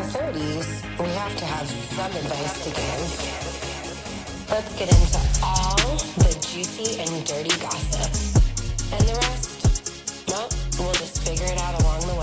30s, we have to have some advice to give. Let's get into all the juicy and dirty gossip. And the rest, well, we'll just figure it out along the way.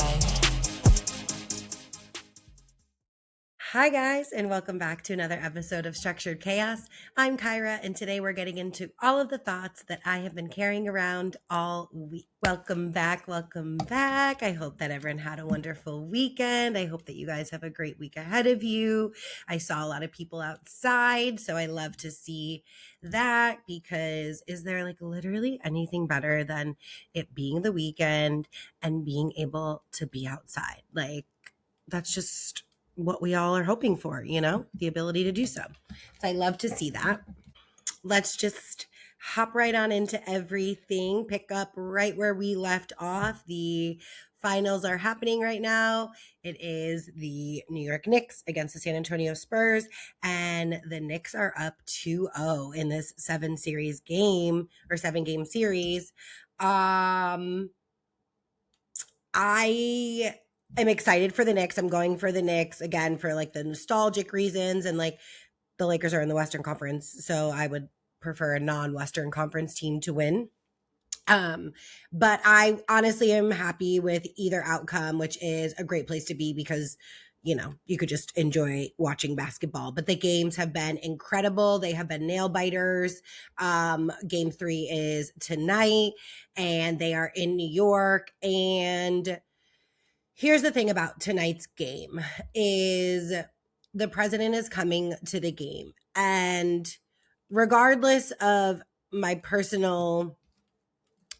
Hi guys, and welcome back to another episode of Structured Chaos. I'm Kyra, and today we're getting into all of the thoughts that I have been carrying around all week. Welcome back. I hope that everyone had a wonderful weekend. I hope that you guys have a great week ahead of you. I saw a lot of people outside, so I love to see that, because is there like literally anything better than it being the weekend and being able to be outside? Like, that's just what we all are hoping for, you know, the ability to do so. So I love to see that. Let's just hop right on into everything, pick up right where we left off. The finals are happening right now. It is the New York Knicks against the San Antonio Spurs, and the Knicks are up 2-0 in this 7-game series. I'm excited for the Knicks. I'm going for the Knicks again for like the nostalgic reasons, and like the Lakers are in the Western Conference, so I would prefer a non-Western Conference team to win. But I honestly am happy with either outcome, which is a great place to be because, you know, you could just enjoy watching basketball. But the games have been incredible. They have been nail biters. Game 3 is tonight, and they are in New York. And here's the thing about tonight's game is the president is coming to the game. And regardless of my personal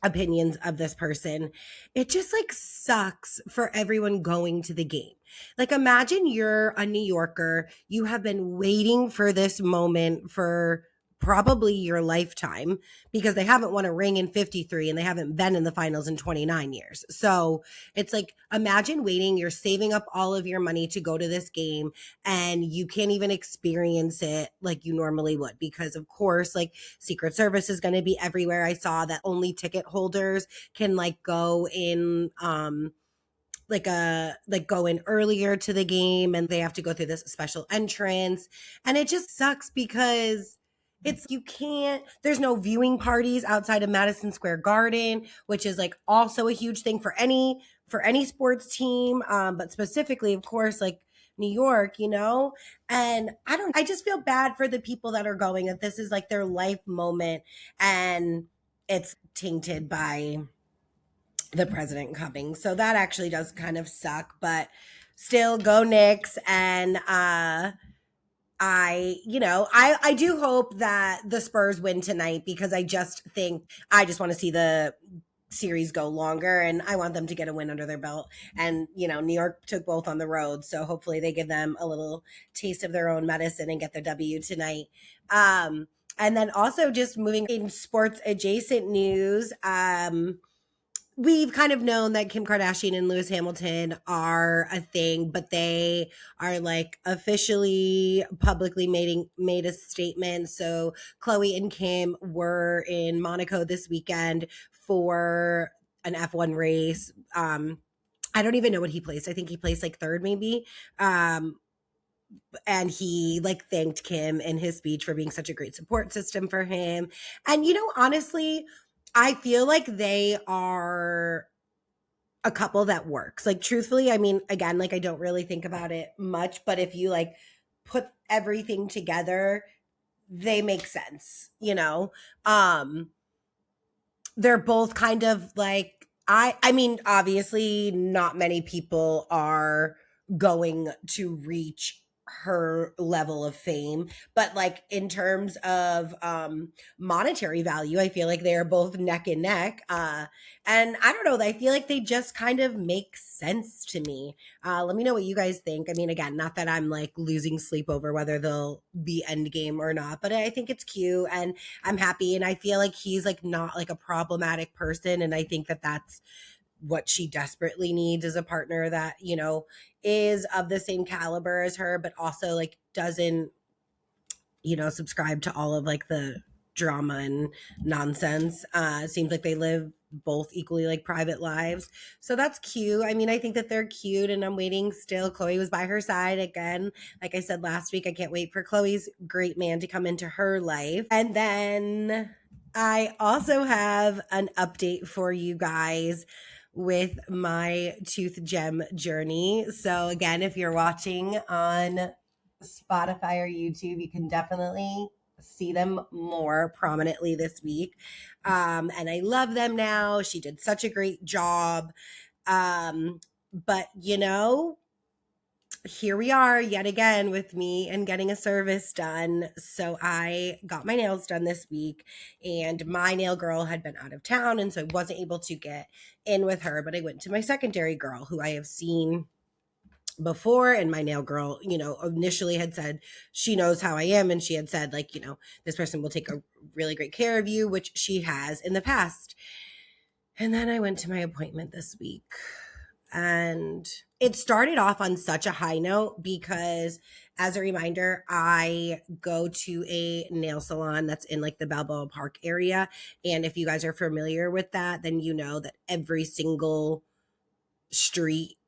opinions of this person, it just like sucks for everyone going to the game. Like, imagine you're a New Yorker. You have been waiting for this moment for probably your lifetime, because they haven't won a ring in 53 and they haven't been in the finals in 29 years. So it's like, imagine waiting, you're saving up all of your money to go to this game, and you can't even experience it like you normally would, because of course, like, Secret Service is going to be everywhere. I saw that only ticket holders can like go in, go in earlier to the game, and they have to go through this special entrance. And it just sucks because there's no viewing parties outside of Madison Square Garden, which is like also a huge thing for any sports team. But specifically, of course, like New York, you know? And I just feel bad for the people that are going, that this is like their life moment, and it's tainted by the president coming. So that actually does kind of suck, but still, go Knicks. And, I do hope that the Spurs win tonight, because I just want to see the series go longer, and I want them to get a win under their belt. And, you know, New York took both on the road, so hopefully they give them a little taste of their own medicine and get their W tonight. And then also, just moving in sports adjacent news, we've kind of known that Kim Kardashian and Lewis Hamilton are a thing, but they are like officially publicly made a statement. So Chloe and Kim were in Monaco this weekend for an F1 race. I don't even know what he placed. I think he placed like third, maybe. And he like thanked Kim in his speech for being such a great support system for him. And, you know, honestly, I feel like they are a couple that works. Like, truthfully, I mean, again, like, I don't really think about it much, but if you like put everything together, they make sense, you know? They're both kind of like, I mean, obviously not many people are going to reach her level of fame, but like in terms of monetary value, I feel like they are both neck and neck. And I don't know, I feel like they just kind of make sense to me. Let me know what you guys think. I mean, again, not that I'm like losing sleep over whether they'll be endgame or not, but I think it's cute and I'm happy. And I feel like he's like not like a problematic person. And I think that that's what she desperately needs, is a partner that, you know, is of the same caliber as her, but also like doesn't, you know, subscribe to all of like the drama and nonsense. Seems like they live both equally like private lives. So that's cute. I mean, I think that they're cute, and I'm waiting still. Chloe was by her side again. Like I said last week, I can't wait for Chloe's great man to come into her life. And then I also have an update for you guys with my tooth gem journey. So again, if you're watching on Spotify or YouTube, you can definitely see them more prominently this week. And I love them now. She did such a great job. But you know, here we are yet again with me and getting a service done. So I got my nails done this week, and my nail girl had been out of town, and so I wasn't able to get in with her, but I went to my secondary girl who I have seen before. And my nail girl, you know, initially had said she knows how I am, and she had said, like, you know, this person will take a really great care of you, which she has in the past. And then I went to my appointment this week, and it started off on such a high note because, as a reminder, I go to a nail salon that's in like the Balboa Park area. And if you guys are familiar with that, then you know that every single street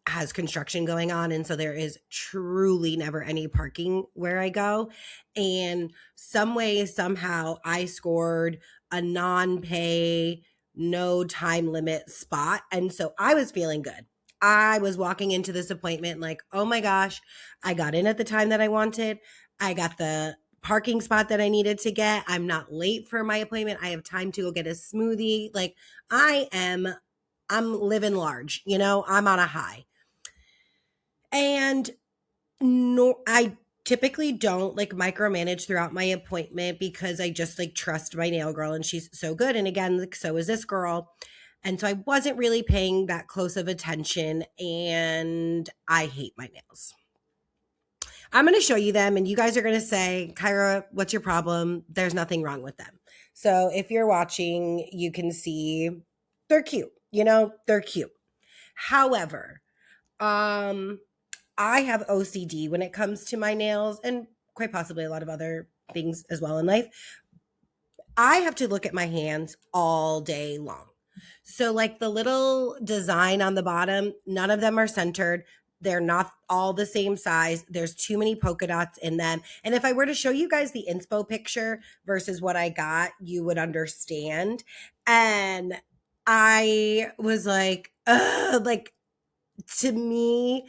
has construction going on, and so there is truly never any parking where I go. And some way, somehow, I scored a non-pay, no time limit spot, and so I was feeling good. I was walking into this appointment like, oh my gosh, I got in at the time that I wanted. I got the parking spot that I needed to get. I'm not late for my appointment. I have time to go get a smoothie. Like, I'm living large, you know, I'm on a high. And no, I typically don't like micromanage throughout my appointment because I just like trust my nail girl, and she's so good. And again, like, so is this girl. And so I wasn't really paying that close of attention, and I hate my nails. I'm going to show you them, and you guys are going to say, Kyra, what's your problem? There's nothing wrong with them. So if you're watching, you can see they're cute. You know, they're cute. However, I have OCD when it comes to my nails, and quite possibly a lot of other things as well in life. I have to look at my hands all day long. So like the little design on the bottom, none of them are centered. They're not all the same size. There's too many polka dots in them. And if I were to show you guys the inspo picture versus what I got, you would understand. And I was like, ugh, like, to me,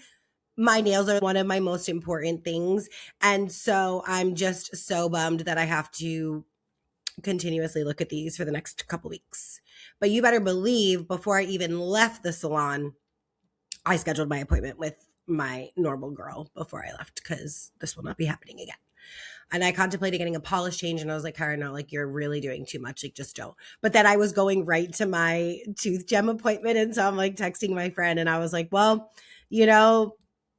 my nails are one of my most important things. And so I'm just so bummed that I have to continuously look at these for the next couple weeks. But you better believe before I even left the salon, I scheduled my appointment with my normal girl before I left, because this will not be happening again. And I contemplated getting a polish change, and I was like, Kyra, no, like, you're really doing too much. Like, just don't. But then I was going right to my tooth gem appointment. And so I'm like texting my friend, and I was like, well, you know,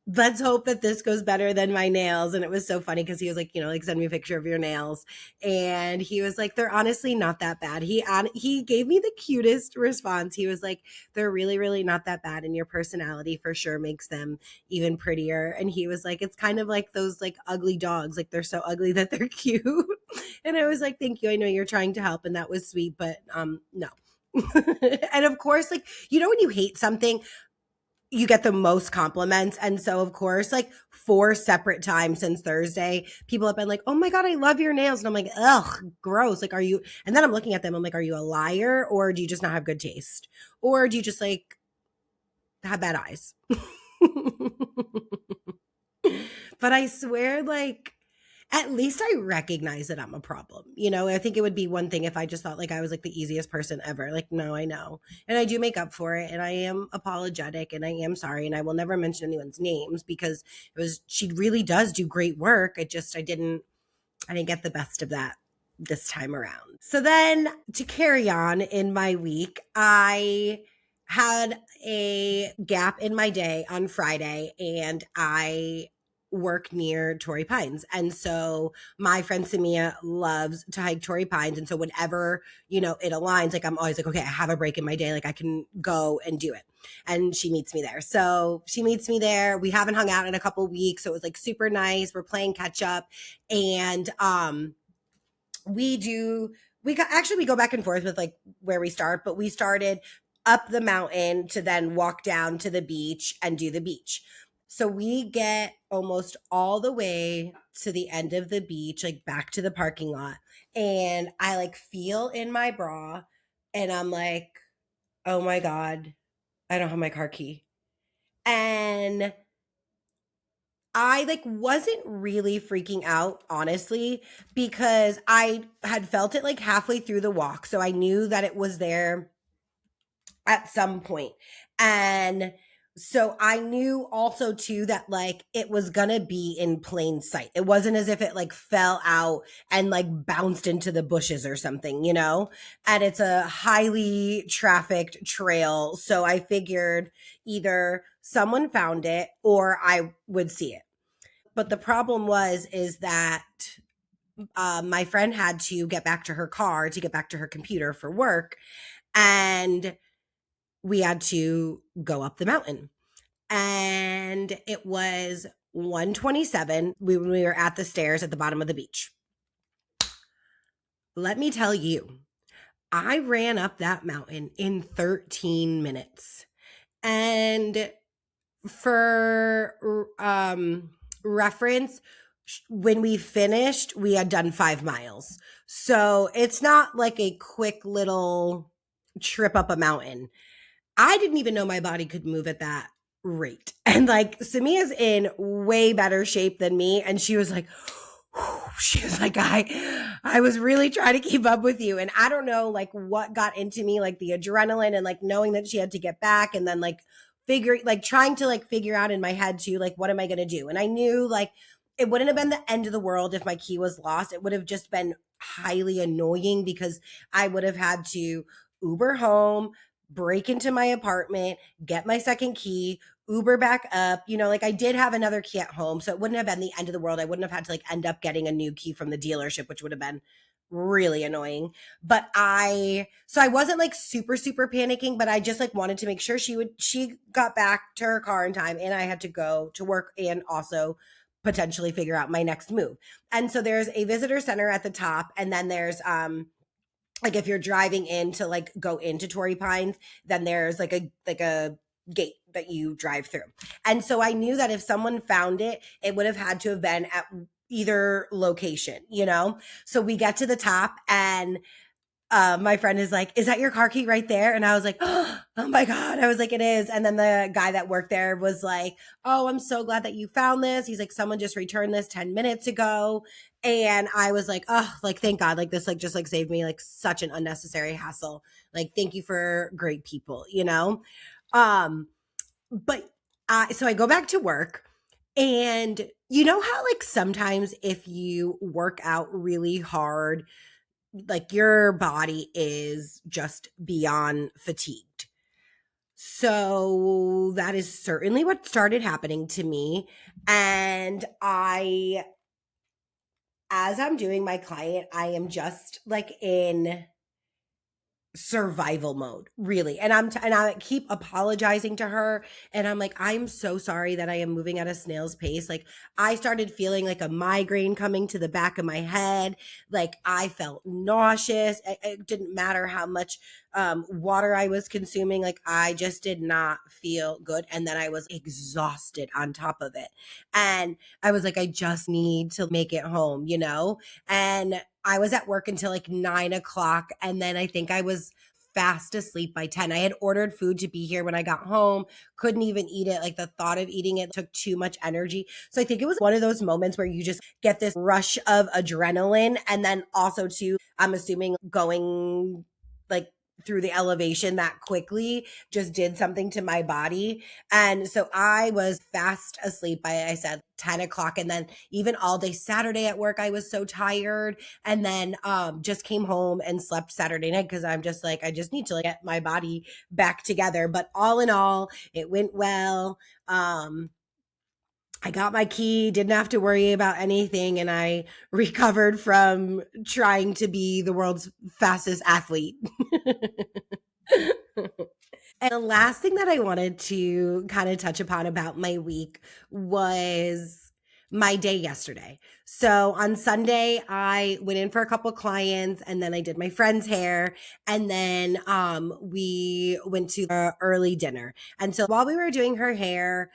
let's hope that this goes better than my nails. And it was so funny because he was like, you know, like, send me a picture of your nails. And he was like, they're honestly not that bad. He gave me the cutest response. He was like, they're really, really not that bad. And your personality for sure makes them even prettier. And he was like, it's kind of like those like ugly dogs. Like, they're so ugly that they're cute. And I was like, thank you. I know you're trying to help. And that was sweet, but no. And of course, like, you know, when you hate something, you get the most compliments. And so, of course, like 4 separate times since Thursday, people have been like, oh my God, I love your nails. And I'm like, ugh, gross. Like, are you? And then I'm looking at them. I'm like, are you a liar, or do you just not have good taste? Or do you just like have bad eyes? But I swear, like, at least I recognize that I'm a problem. You know, I think it would be one thing if I just thought like I was like the easiest person ever. Like, no, I know. And I do make up for it. And I am apologetic, and I am sorry. And I will never mention anyone's names because she really does do great work. I didn't get the best of that this time around. So then, to carry on in my week, I had a gap in my day on Friday, and I work near Torrey Pines. And so my friend Samia loves to hike Torrey Pines. And so whenever, you know, it aligns, like, I'm always like, okay, I have a break in my day. Like, I can go and do it. And she meets me there. So she meets me there. We haven't hung out in a couple weeks. So it was like super nice. We're playing catch up. And we do we go back and forth with like where we start, but we started up the mountain to then walk down to the beach and do the beach. So we get almost all the way to the end of the beach, like back to the parking lot. And I like feel in my bra and I'm like, oh my God, I don't have my car key. And I like wasn't really freaking out, honestly, because I had felt it like halfway through the walk. So I knew that it was there at some point. And so I knew also too that like it was gonna be in plain sight. It wasn't as if it like fell out and like bounced into the bushes or something, you know? And it's a highly trafficked trail. So I figured either someone found it or I would see it. But the problem is that my friend had to get back to her car to get back to her computer for work. And we had to go up the mountain. And it was 1:27 when we were at the stairs at the bottom of the beach. Let me tell you, I ran up that mountain in 13 minutes. And for reference, when we finished, we had done 5 miles. So it's not like a quick little trip up a mountain. I didn't even know my body could move at that rate. And like Samia's in way better shape than me. And she was like, I was really trying to keep up with you. And I don't know like what got into me, like the adrenaline and like knowing that she had to get back and then like trying to like figure out in my head too, like, what am I going to do? And I knew like it wouldn't have been the end of the world if my key was lost. It would have just been highly annoying because I would have had to Uber home, break into my apartment, get my second key, Uber back up. You know, like I did have another key at home. So it wouldn't have been the end of the world. I wouldn't have had to like end up getting a new key from the dealership, which would have been really annoying. But I wasn't like super, super panicking, but I just like wanted to make sure she got back to her car in time and I had to go to work and also potentially figure out my next move. And so there's a visitor center at the top. And then there's, like if you're driving in to like go into Torrey Pines, then there's like a gate that you drive through. And so I knew that if someone found it, it would have had to have been at either location, you know? So we get to the top and my friend is like, is that your car key right there? And I was like, oh my God. I was like, it is. And then the guy that worked there was like, oh, I'm so glad that you found this. He's like, someone just returned this 10 minutes ago. And I was like, oh, like, thank God. Like this, like, just like saved me like such an unnecessary hassle. Like, thank you for great people, you know? But so I go back to work and you know how like sometimes if you work out really hard, like your body is just beyond fatigued. So that is certainly what started happening to me. And as I'm doing my client, I am just like in survival mode, really. And I keep apologizing to her and I'm like, I'm so sorry that I am moving at a snail's pace. Like I started feeling like a migraine coming to the back of my head. Like I felt nauseous. It didn't matter how much water I was consuming. Like I just did not feel good. And then I was exhausted on top of it. And I was like, I just need to make it home, you know? And I was at work until like 9 o'clock. And then I think I was fast asleep by 10. I had ordered food to be here when I got home, couldn't even eat it. Like the thought of eating it took too much energy. So I think it was one of those moments where you just get this rush of adrenaline. And then also too, I'm assuming going like through the elevation that quickly just did something to my body. And so I was fast asleep by, I said, 10 o'clock. And then even all day Saturday at work, I was so tired. And then just came home and slept Saturday night because I'm just like, I just need to like, get my body back together. But all in all, it went well. I got my key, didn't have to worry about anything, and I recovered from trying to be the world's fastest athlete. And the last thing that I wanted to kind of touch upon about my week was my day yesterday. So on Sunday, I went in for a couple clients and then I did my friend's hair. And then we went to the early dinner. And so while we were doing her hair,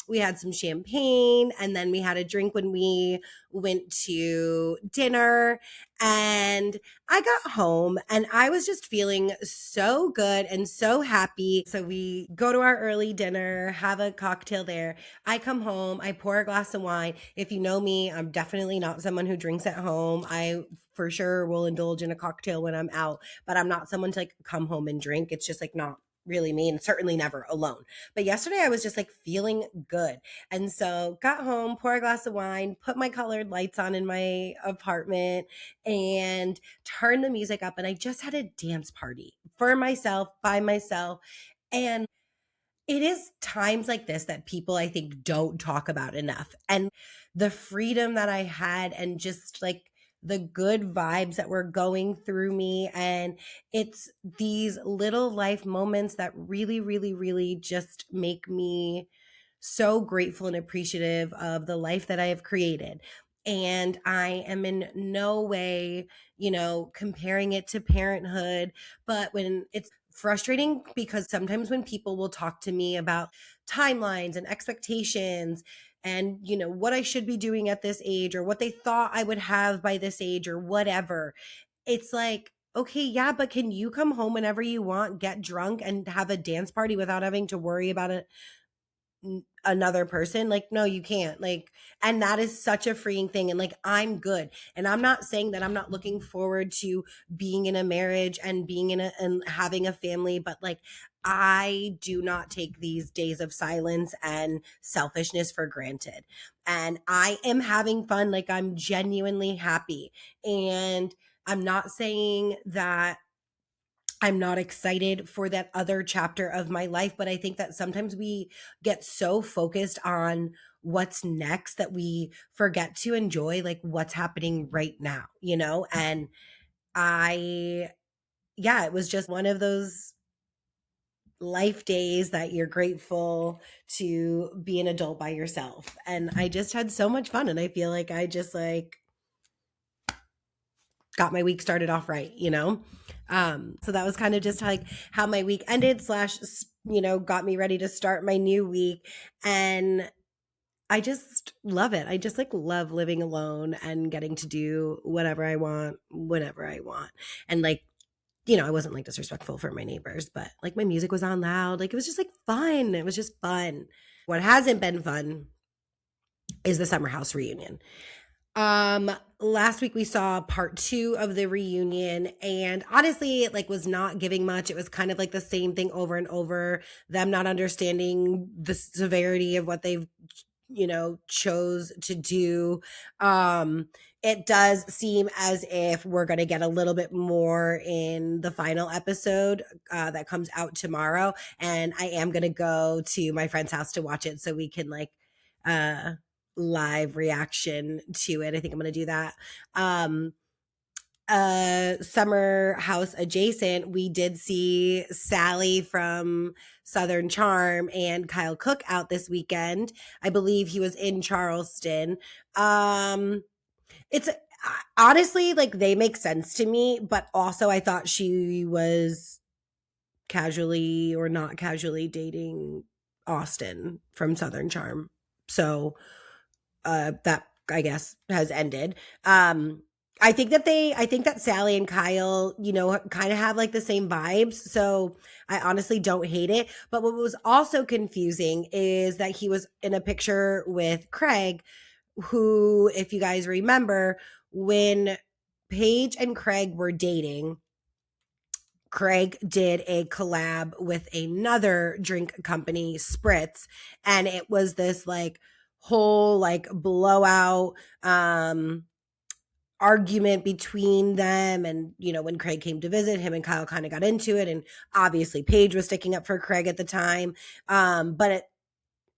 we had some champagne and then we had a drink when we went to dinner. And I got home and I was just feeling so good and so happy. So we go to our early dinner, have a cocktail there. I come home, I pour a glass of wine. If you know me, I'm definitely not someone who drinks at home. I for sure will indulge in a cocktail when I'm out, but I'm not someone to like come home and drink. It's just like not really me, and certainly never alone. But yesterday I was just like feeling good. And so got home, pour a glass of wine, put my colored lights on in my apartment and turned the music up. And I just had a dance party for myself, by myself. And it is times like this that people I think don't talk about enough. And the freedom that I had and just like the good vibes that were going through me. And it's these little life moments that really, really, really just make me so grateful and appreciative of the life that I have created. And I am in no way, comparing it to parenthood, but when it's frustrating because sometimes when people will talk to me about timelines and expectations and what I should be doing at this age or what they thought I would have by this age or whatever, it's like, okay, yeah, but can you come home whenever you want, get drunk and have a dance party without having to worry about it another person? Like, no, you can't. Like, and that is such a freeing thing. And like, I'm good. And I'm not saying that I'm not looking forward to being in a marriage and being and having a family, but like, I do not take these days of silence and selfishness for granted. And I am having fun. Like, I'm genuinely happy. And I'm not saying that I'm not excited for that other chapter of my life, but I think that sometimes we get so focused on what's next that we forget to enjoy like what's happening right now, And it was just one of those life days that you're grateful to be an adult by yourself. And I just had so much fun. And I feel like I just like got my week started off right, So that was kind of just like how my week ended / got me ready to start my new week. And I just love it. I just like love living alone and getting to do whatever I want, whenever I want. And like, I wasn't like disrespectful for my neighbors, but like my music was on loud. Like it was just like fun. It was just fun. What hasn't been fun is the summer house reunion. Last week we saw part 2 of the reunion, and honestly, it like was not giving much. It was kind of like the same thing over and over, them not understanding the severity of what they've, chose to do. It does seem as if we're going to get a little bit more in the final episode, that comes out tomorrow. And I am going to go to my friend's house to watch it so we can like, live reaction to it. I think I'm going to do that. Summer house adjacent, we did see Sally from Southern Charm and Kyle Cooke out this weekend. I believe he was in Charleston. It's honestly like they make sense to me, but also I thought she was casually or not casually dating Austin from Southern Charm. So that I guess has ended. I think that Sally and Kyle, kind of have like the same vibes. So I honestly don't hate it. But what was also confusing is that he was in a picture with Craig, who, if you guys remember, when Paige and Craig were dating, Craig did a collab with another drink company, Spritz, and it was this like whole like blowout argument between them. And when Craig came to visit, him and Kyle kind of got into it, and obviously Paige was sticking up for Craig at the time, but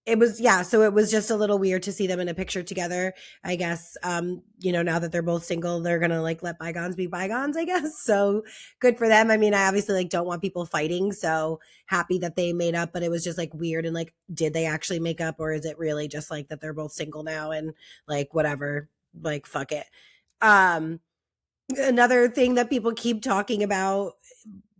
it was, yeah, so it was just a little weird to see them in a picture together. I guess now that they're both single, they're gonna like let bygones be bygones, I guess. So good for them. I mean, I obviously like don't want people fighting, so happy that they made up, but it was just like weird. And like, did they actually make up, or is it really just like that they're both single now and like whatever, like fuck it. Another thing that people keep talking about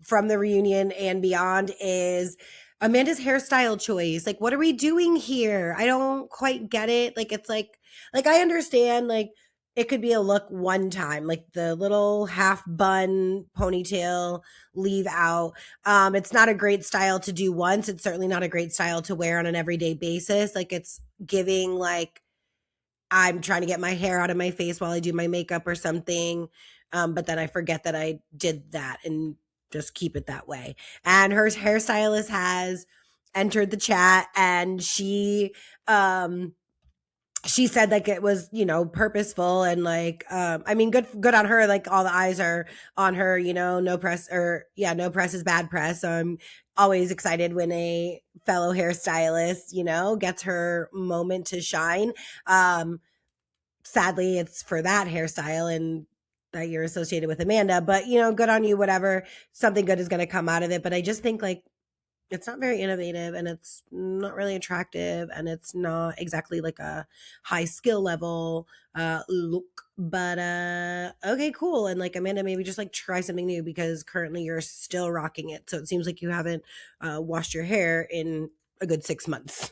from the reunion and beyond is Amanda's hairstyle choice. Like, what are we doing here? I don't quite get it. Like, it's like I understand, like, it could be a look one time, like the little half bun ponytail leave out. It's not a great style to do once. It's certainly not a great style to wear on an everyday basis. Like, it's giving like I'm trying to get my hair out of my face while I do my makeup or something. But then I forget that I did that and just keep it that way. And her hairstylist has entered the chat, and she said like it was, purposeful, and like I mean, good on her. Like, all the eyes are on her, no press, or yeah, no press is bad press. So I'm always excited when a fellow hairstylist, gets her moment to shine. Sadly, it's for that hairstyle and that you're associated with Amanda, but good on you, whatever. Something good is going to come out of it. But I just think like it's not very innovative, and it's not really attractive, and it's not exactly like a high skill level look. But okay, cool. And like, Amanda, maybe just like try something new, because currently you're still rocking it. So it seems like you haven't washed your hair in a good 6 months.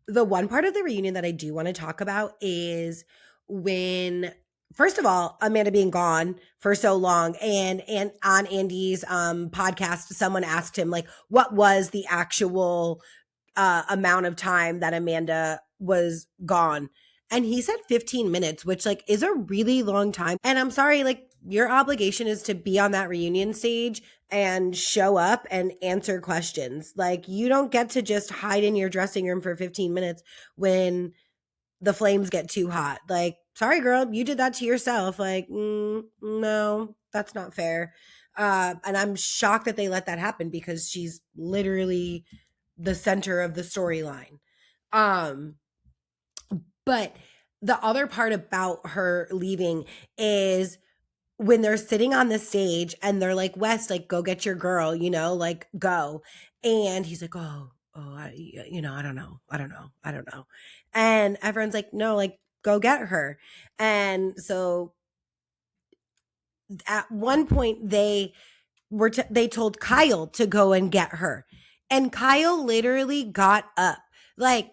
The one part of the reunion that I do want to talk about is when, first of all, Amanda being gone for so long, and on Andy's podcast, someone asked him like, what was the actual amount of time that Amanda was gone? And he said 15 minutes, which like is a really long time. And I'm sorry, like, your obligation is to be on that reunion stage and show up and answer questions. Like, you don't get to just hide in your dressing room for 15 minutes when the flames get too hot. Like, sorry, girl, you did that to yourself. Like, no, that's not fair. And I'm shocked that they let that happen, because she's literally the center of the storyline. But the other part about her leaving is when they're sitting on the stage and they're like, West, like, go get your girl, like, go. And he's like, I don't know. And everyone's like, no, like, go get her. And so at one point they told Kyle to go and get her. And Kyle literally got up. Like,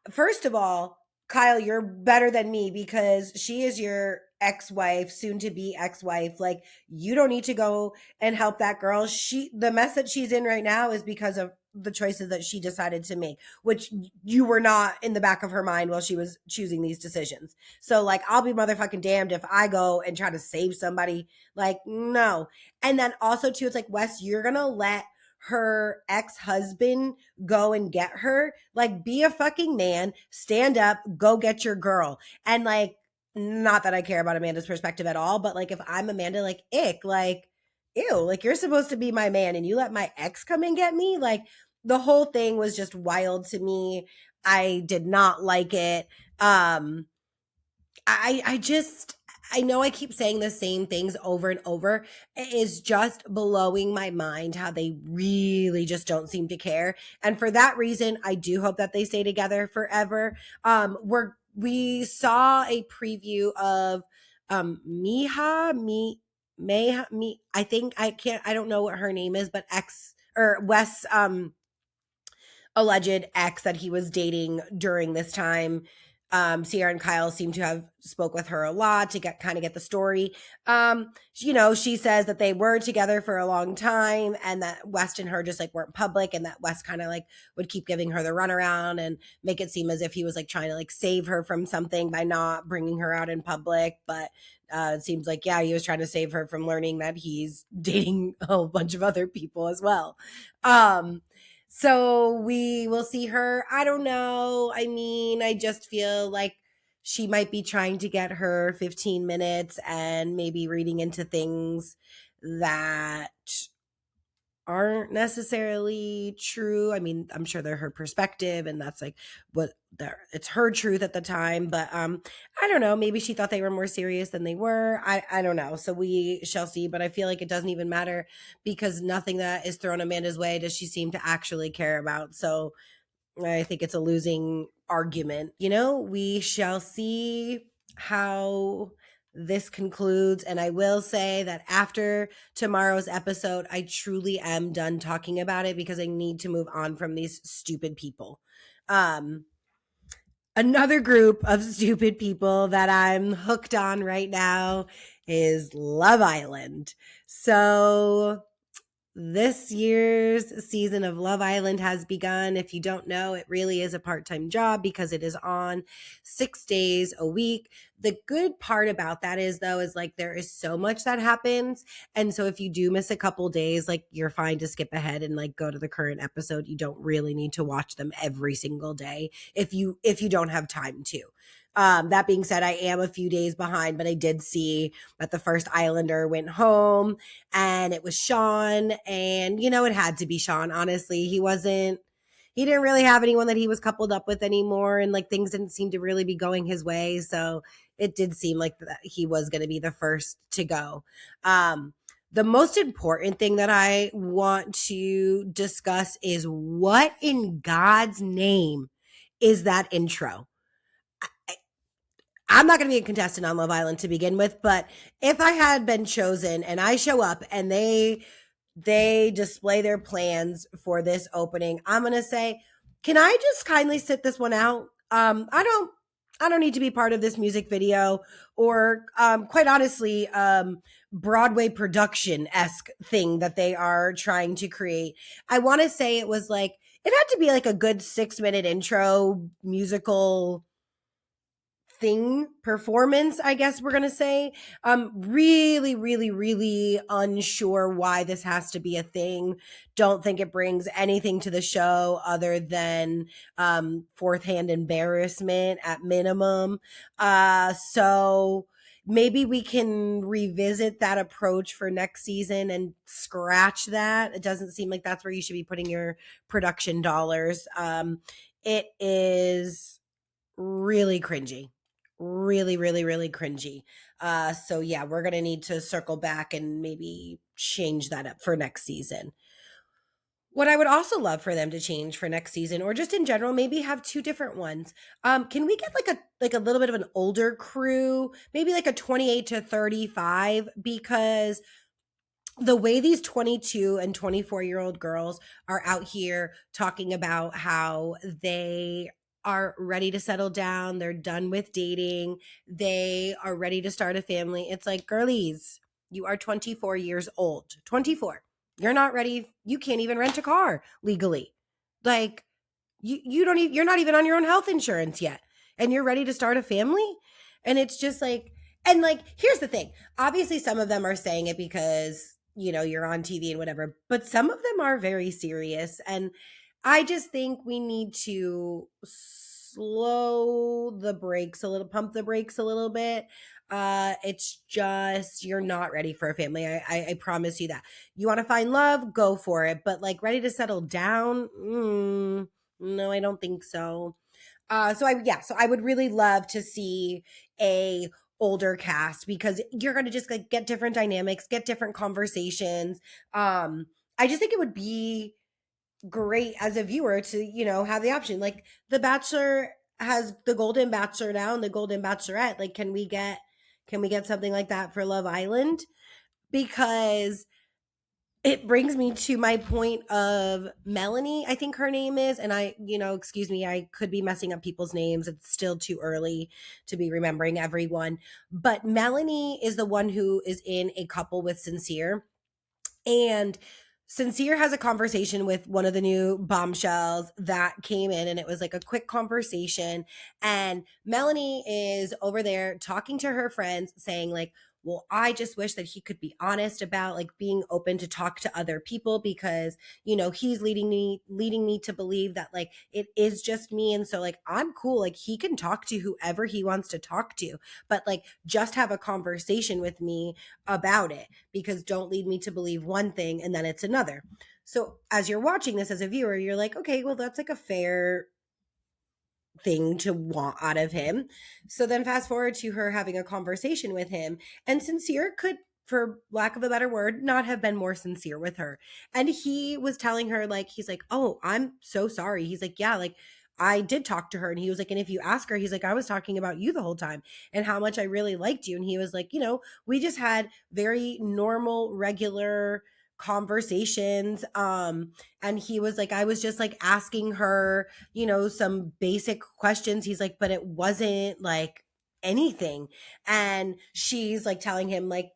first of all, Kyle, you're better than me, because she is your ex-wife, soon to be ex-wife. Like, you don't need to go and help that girl. The mess that she's in right now is because of the choices that she decided to make, which you were not in the back of her mind while she was choosing these decisions. So like, I'll be motherfucking damned if I go and try to save somebody. Like, no. And then also too, it's like, Wes, you're going to let her ex-husband go and get her? Like, be a fucking man, stand up, go get your girl. And like, not that I care about Amanda's perspective at all, but like, if I'm Amanda, like, ick, like, ew, like, you're supposed to be my man and you let my ex come and get me? Like, the whole thing was just wild to me. I did not like it. I know I keep saying the same things over and over. It is just blowing my mind how they really just don't seem to care. And for that reason, I do hope that they stay together forever. We saw a preview of I don't know what her name is, but Wes alleged ex that he was dating during this time. Sierra and Kyle seem to have spoke with her a lot to get the story. She says that they were together for a long time, and that West and her just like weren't public, and that West kind of like would keep giving her the runaround and make it seem as if he was like trying to like save her from something by not bringing her out in public. But it seems like, yeah, he was trying to save her from learning that he's dating a whole bunch of other people as well. So we will see her. I don't know. I mean, I just feel like she might be trying to get her 15 minutes and maybe reading into things that aren't necessarily true. I mean, I'm sure they're her perspective and that's like what it's her truth at the time, but I don't know, maybe she thought they were more serious than they were. I don't know. So we shall see, but I feel like it doesn't even matter because nothing that is thrown Amanda's way does she seem to actually care about. So I think it's a losing argument. We shall see how this concludes. And I will say that after tomorrow's episode, I truly am done talking about it because I need to move on from these stupid people. Another group of stupid people that I'm hooked on right now is Love Island. So this year's season of Love Island has begun. If you don't know, it really is a part-time job because it is on 6 days a week. The good part about that is though, is like there is so much that happens. And so if you do miss a couple days, like you're fine to skip ahead and like go to the current episode. You don't really need to watch them every single day if you don't have time to. That being said, I am a few days behind, but I did see that the first Islander went home and it was Sean. And, it had to be Sean. Honestly, he didn't really have anyone that he was coupled up with anymore. And like things didn't seem to really be going his way. So it did seem like that he was going to be the first to go. The most important thing that I want to discuss is what in God's name is that intro? I'm not going to be a contestant on Love Island to begin with, but if I had been chosen and I show up and they display their plans for this opening, I'm going to say, can I just kindly sit this one out? I don't need to be part of this music video or quite honestly, Broadway production-esque thing that they are trying to create. I want to say it was like, it had to be like a good 6-minute intro musical thing performance, I guess we're gonna say. Really, really, really unsure why this has to be a thing. Don't think it brings anything to the show other than fourth hand embarrassment at minimum. So maybe we can revisit that approach for next season and scratch that. It doesn't seem like that's where you should be putting your production dollars. It is really cringy. Really, really, really cringy. So yeah, we're gonna need to circle back and maybe change that up for next season. What I would also love for them to change for next season, or just in general, maybe have 2 different ones. Can we get like a little bit of an older crew, maybe like a 28 to 35, because the way these 22 and 24-year-old girls are out here talking about how they are ready to settle down, they're done with dating, they are ready to start a family. It's like, girlies, you are 24 years old. 24. You're not ready. You can't even rent a car legally. Like you don't even, you're not even on your own health insurance yet. And you're ready to start a family? And it's just like, and like, here's the thing. Obviously, some of them are saying it because, you're on TV and whatever, but some of them are very serious. And I just think we need to slow the brakes a little, pump the brakes a little bit. It's just, you're not ready for a family. I promise you that. You want to find love, go for it. But like ready to settle down? No, I don't think so. So I would really love to see a older cast because you're going to just like get different dynamics, get different conversations. I just think it would be great as a viewer to, have the option. Like The Bachelor has the Golden Bachelor now and the Golden Bachelorette. Like, can we get something like that for Love Island? Because it brings me to my point of Melanie, I think her name is, and excuse me, I could be messing up people's names. It's still too early to be remembering everyone. But Melanie is the one who is in a couple with Sincere. And Sincere has a conversation with one of the new bombshells that came in, and it was like a quick conversation. And Melanie is over there talking to her friends saying like, well, I just wish that he could be honest about like being open to talk to other people because, you know, he's leading me to believe that like it is just me. And so like, I'm cool. Like he can talk to whoever he wants to talk to, but like just have a conversation with me about it, because don't lead me to believe one thing and then it's another. So as you're watching this as a viewer, you're like, okay, well, that's like a fair thing to want out of him. So then fast forward to her having a conversation with him, and Sincere could, for lack of a better word, not have been more sincere with her. And he was telling her, like, he's like, oh, I'm so sorry. He's like, yeah, like I did talk to her. And he was like, and if you ask her, he's like, I was talking about you the whole time and how much I really liked you. And he was like, you know, we just had very normal, regular conversations. And he was like, I was just like asking her, you know, some basic questions. He's like, but it wasn't like anything. And she's like telling him like,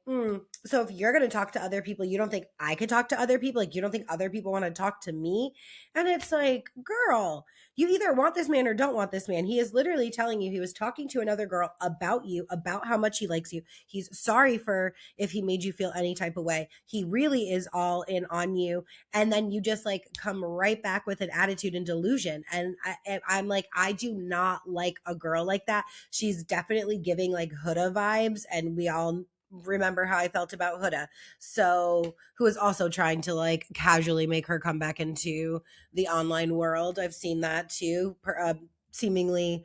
so if you're going to talk to other people, you don't think I could talk to other people? Like, you don't think other people want to talk to me? And it's like, girl, you either want this man or don't want this man. He is literally telling you he was talking to another girl about you, about how much he likes you. He's sorry for if he made you feel any type of way. He really is all in on you. And then you just like come right back with an attitude and delusion. And I'm like, I do not like a girl like that. She's definitely giving like Huda vibes. And we all remember how I felt about Huda. So who is also trying to like casually make her come back into the online world. I've seen that too. Seemingly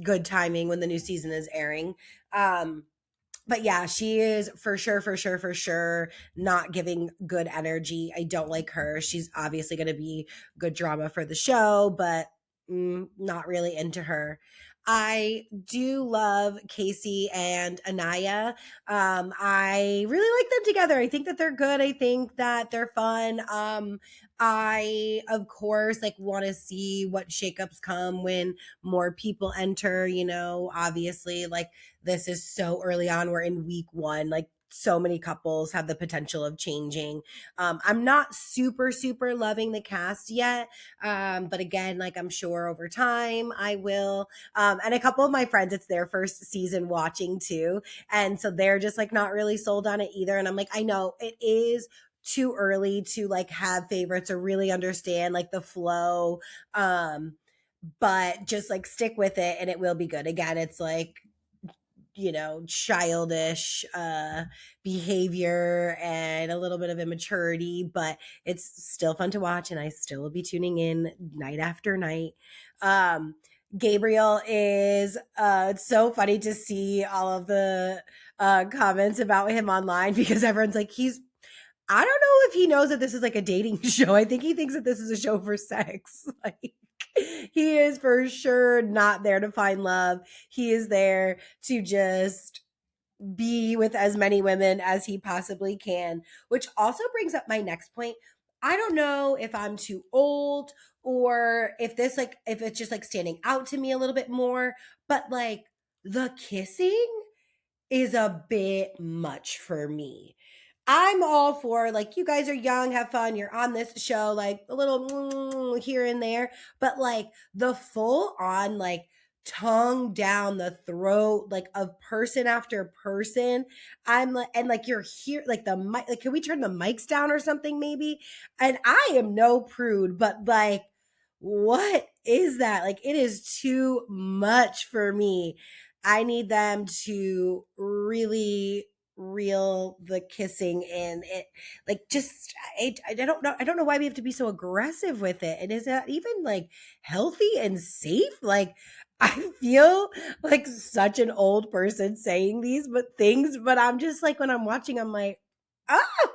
good timing when the new season is airing. But yeah, she is for sure not giving good energy. I don't like her. She's obviously going to be good drama for the show, but not really into her. I do love Casey and Anaya. I really like them together. I think that they're good. I think that they're fun. I, of course, like want to see what shakeups come when more people enter, you know, obviously like this is so early on. We're in week 1, like so many couples have the potential of changing. I'm not super loving the cast yet. But again, like I'm sure over time I will. And a couple of my friends, it's their first season watching too. And so they're just like not really sold on it either. And I'm like, I know it is too early to like have favorites or really understand like the flow. But just like stick with it and it will be good. Again, it's like, you know, childish behavior and a little bit of immaturity, but it's still fun to watch and I still will be tuning in night after night. Gabriel is it's so funny to see all of the comments about him online because everyone's like, I don't know if he knows that this is like a dating show. I think he thinks that this is a show for sex. Like, he is for sure not there to find love. He is there to just be with as many women as he possibly can, which also brings up my next point. I don't know if I'm too old or if this like if it's just like standing out to me a little bit more, but like the kissing is a bit much for me. I'm all for like, you guys are young, have fun, you're on this show, like a little here and there, but like the full on like tongue down the throat, like of person after person. I'm like, and like you're here, like the mic, like, can we turn the mics down or something maybe? And I am no prude, but like, what is that? Like, it is too much for me. I need them to really reel the kissing in it, like just I don't know why we have to be so aggressive with it, and is that even like healthy and safe? Like I feel like such an old person saying these things, but I'm just like when I'm watching I'm like, oh,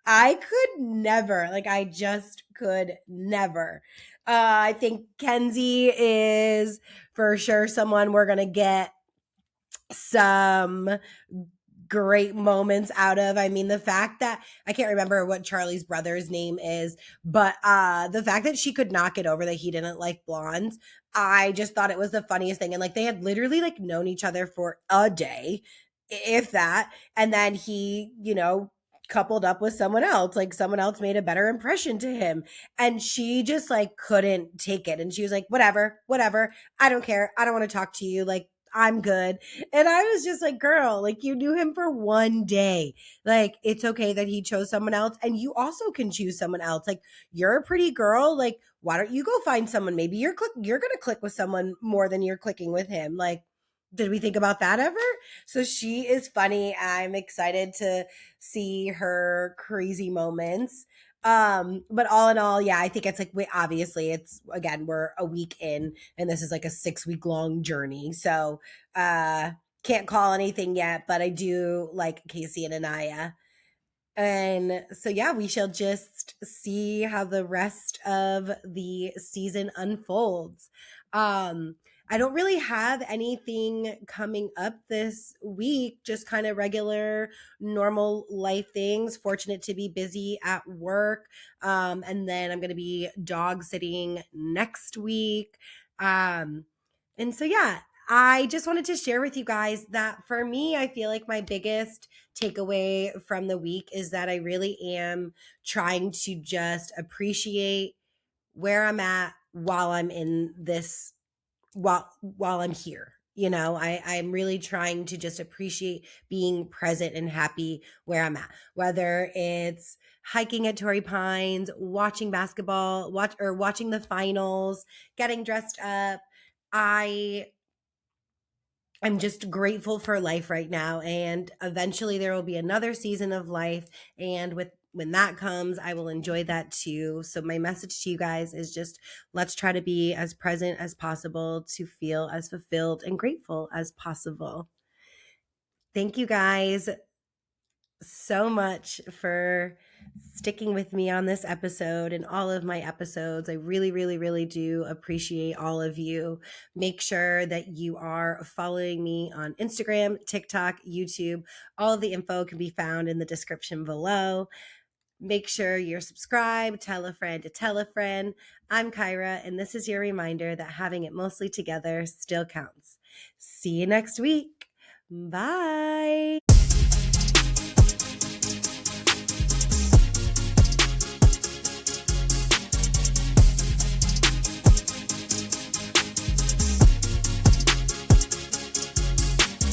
I could never, like I just could never. I think Kenzie is for sure someone we're gonna get some great moments out of. I mean, the fact that I can't remember what Charlie's brother's name is, but the fact that she could not get over that he didn't like blondes, I just thought it was the funniest thing. And like they had literally like known each other for a day, if that, and then he, you know, coupled up with someone else, like someone else made a better impression to him, and she just like couldn't take it, and she was like, whatever, I don't care, I don't want to talk to you, like I'm good. And I was just like, girl, like you knew him for one day. Like it's okay that he chose someone else. And you also can choose someone else. Like you're a pretty girl. Like, why don't you go find someone? Maybe you're gonna click with someone more than you're clicking with him. Like, did we think about that ever? So she is funny. I'm excited to see her crazy moments. But all in all, yeah, I think it's like obviously it's again, we're a week in and this is like a 6 week long journey. So can't call anything yet, but I do like Casey and Anaya. And so yeah, we shall just see how the rest of the season unfolds. Um I don't really have anything coming up this week, just kind of regular normal life things. Fortunate to be busy at work. And then I'm going to be dog sitting next week. Um and so yeah, I just wanted to share with you guys that for me, I feel like my biggest takeaway from the week is that I really am trying to just appreciate where I'm at while I'm in this while I'm here. You know, I'm really trying to just appreciate being present and happy where I'm at. Whether it's hiking at Torrey Pines, watching basketball, watching the finals, getting dressed up. I'm just grateful for life right now. And eventually there will be another season of life. And when that comes, I will enjoy that too. So my message to you guys is just let's try to be as present as possible to feel as fulfilled and grateful as possible. Thank you guys so much for sticking with me on this episode and all of my episodes. I really, really, really do appreciate all of you. Make sure that you are following me on Instagram, TikTok, YouTube. All of the info can be found in the description below. Make sure you're subscribed, tell a friend to tell a friend. I'm Kyra, and this is your reminder that having it mostly together still counts. See you next week. Bye.